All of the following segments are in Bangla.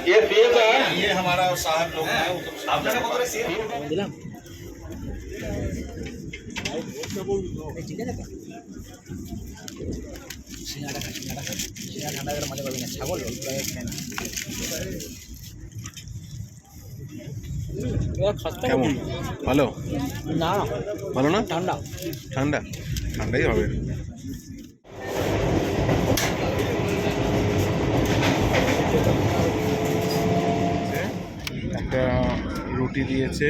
ये फेक है, ये हमारा साहब लोग हैं। आप जगह को सेफ দিলাম ঠিক আছে সিঙ্গাটা খা সিঙ্গাটা ঠান্ডা করে মজা পাবি না ছাগল খায় না কেমন ভালো না ভালো না ঠান্ডা ঠান্ডা ঠান্ডাই হবে একটা রুটি দিয়েছে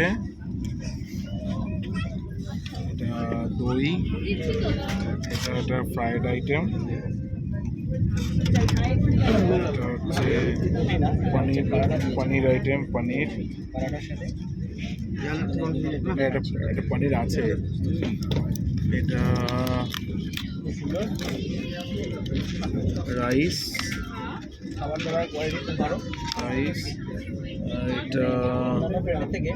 এটা দই এটা একটা ফ্রাইড আইটেম এটা হচ্ছে পনির আইটেম পনির এটা পনির আছে এটা রাইস খাবার দাবার কোয়ালিটি খুব ভালো রাইস এটা থেকে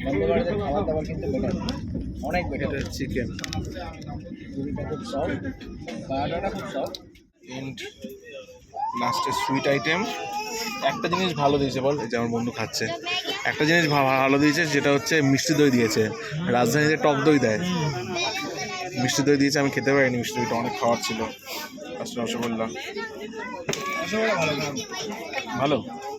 বন্দে ভারতের খাবার দাবার কিন্তু বেটার অনেক বেটার এটা চিকেন পুরিটা খুব সফট বাটাটা খুব সফট এন্ড লাস্টে সুইট আইটেম একটা জিনিস ভালো দিয়েছে বল এই যে আমার বন্ধু খাচ্ছে একটা জিনিস ভালো দিয়েছে যেটা হচ্ছে মিষ্টি দই দিয়েছে রাজধানীতে টক দই দেয় মিষ্টি দই দিয়েছে আমি খেতে পারিনি মিষ্টি দইটা অনেক খাওয়ার ছিল রসগোল্লা ভালো ভালো